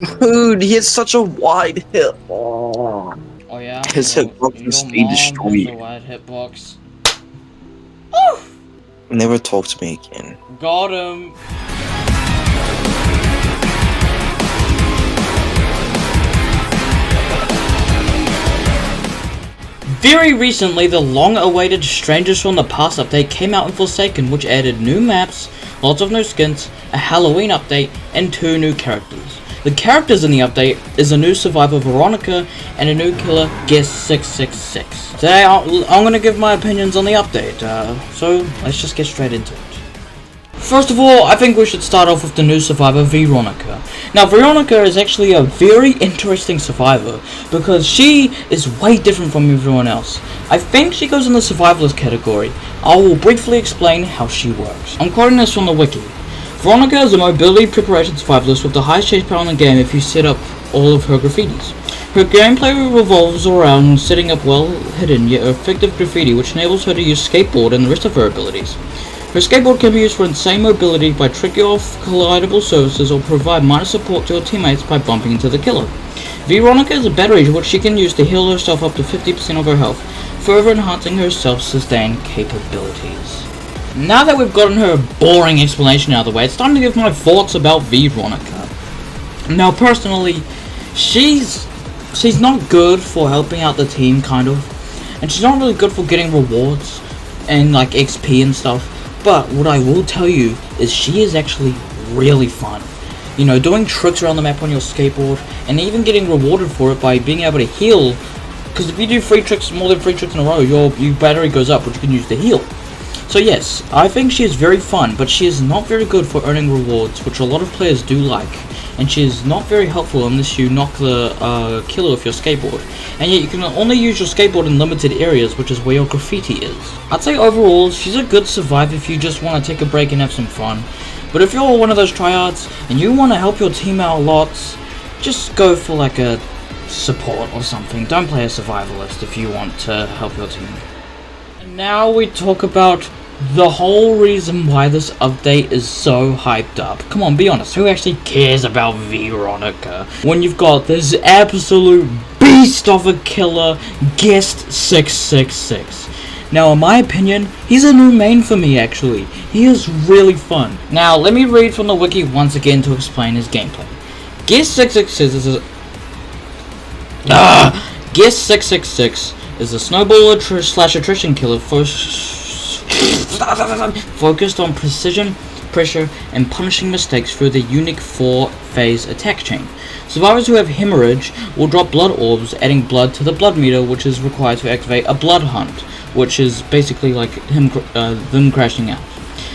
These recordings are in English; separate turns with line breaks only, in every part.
Dude, he has such a wide hip. Oh.
Oh yeah?
His hitbox can
Your
stay
mom has a
destroyed.
wide hitbox.
Never talk to me again.
Got him! Very recently, the long-awaited Strangers from the Past update came out in Forsaken, which added new maps, lots of new skins, a Halloween update, and 2 new characters. The characters in the update is a new survivor Veronica and a new killer Guest 666. Today I'm gonna give my opinions on the update, so let's just get straight into it. First of all, I think we should start off with the new survivor, Veronica. Now, Veronica is actually a very interesting survivor, because she is way different from everyone else. I think she goes in the survivalist category. I will briefly explain how she works. I'm quoting this from the wiki. Veronica is a mobility preparation survivalist with the highest chase power in the game if you set up all of her graffitis. Her gameplay revolves around setting up well-hidden yet effective graffiti, which enables her to use skateboard and the rest of her abilities. Her skateboard can be used for insane mobility by tricking off collidable surfaces or provide minor support to her teammates by bumping into the killer. Veronica is a battery which she can use to heal herself up to 50% of her health, further enhancing her self-sustain capabilities. Now that we've gotten her boring explanation out of the way, it's time to give my thoughts about Veronica. Now personally, she's not good for helping out the team, kind of, and she's not really good for getting rewards and like XP and stuff. But what I will tell you is she is actually really fun. You know, doing tricks around the map on your skateboard and even getting rewarded for it by being able to heal. Because if you do more than 3 tricks in a row, your battery goes up, which you can use to heal. So yes, I think she is very fun, but she is not very good for earning rewards, which a lot of players do like. And she is not very helpful unless you knock the killer with your skateboard. And yet you can only use your skateboard in limited areas, which is where your graffiti is. I'd say overall, she's a good survivor if you just want to take a break and have some fun. But if you're one of those tryhards, and you want to help your team out lots, just go for like a support or something. Don't play a survivalist if you want to help your team. And now we talk about the whole reason why this update is so hyped up. Come on, be honest, who actually cares about Veronica when you've got this absolute beast of a killer, Guest 666? Now, in my opinion, he's a new main for me, actually. He is really fun. Now, let me read from the wiki once again to explain his gameplay. Guest 666 is Guest 666 is a snowballer slash attrition killer focused on precision, pressure, and punishing mistakes through the unique 4-phase attack chain. Survivors who have hemorrhage will drop blood orbs, adding blood to the blood meter, which is required to activate a blood hunt, which is basically like them crashing out.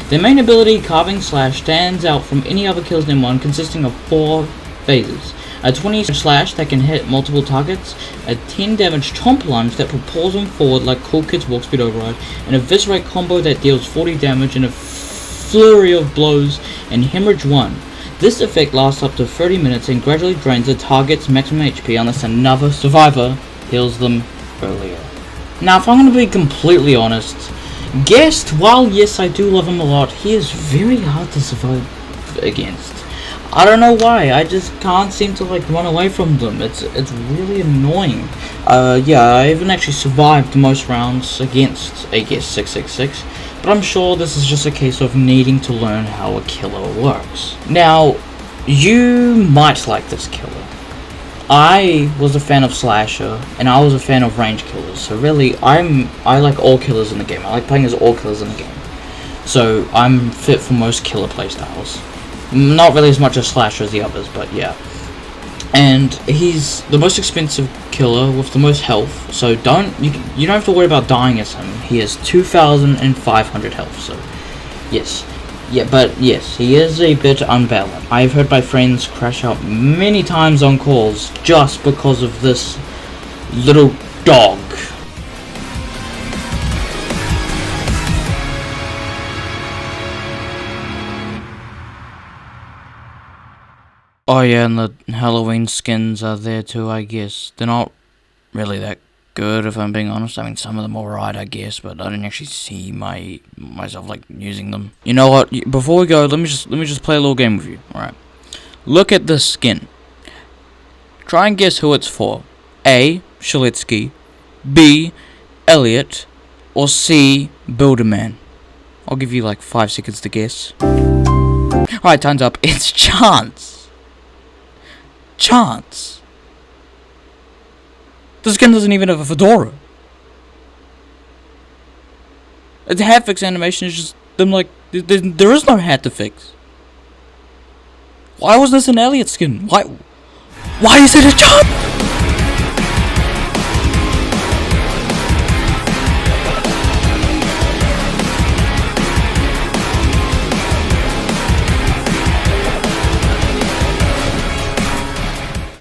Their main ability, Carving Slash, stands out from any other kills in one, consisting of 4 phases. A 20 slash that can hit multiple targets, a 10 damage chomp lunge that propels them forward like Cool Kid's Walk Speed Override, and a Viscerate combo that deals 40 damage in a flurry of blows, and Hemorrhage 1. This effect lasts up to 30 minutes and gradually drains the target's maximum HP unless another survivor heals them earlier. Now, if I'm going to be completely honest, Guest, while yes I do love him a lot, he is very hard to survive against. I don't know why, I just can't seem to like run away from them. It's really annoying. Yeah, I haven't actually survived most rounds against a Guest 666, but I'm sure this is just a case of needing to learn how a killer works. Now, you might like this killer. I was a fan of slasher, and I was a fan of range killers, so really, I like all killers in the game. I like playing as all killers in the game. So, I'm fit for most killer playstyles. Not really as much a slasher as the others, but yeah. And he's the most expensive killer with the most health, so you don't have to worry about dying as him. He has 2,500 health, so yes. Yeah, but yes, he is a bit unbalanced. I've heard my friends crash out many times on calls just because of this little dog. Oh yeah, and the Halloween skins are there too, I guess. They're not really that good, if I'm being honest. I mean, some of them are alright, I guess, but I didn't actually see myself like using them. You know what? Before we go, let me just play a little game with you. Alright. Look at this skin. Try and guess who it's for. A. Shalitsky, B. Elliot, or C. Builderman. I'll give you like 5 seconds to guess. Alright, time's up. It's Chance. Chance. The skin doesn't even have a fedora. The hat fix animation is just them like there is no hat to fix. Why wasn't this an Elliot skin? Why is it a Chance?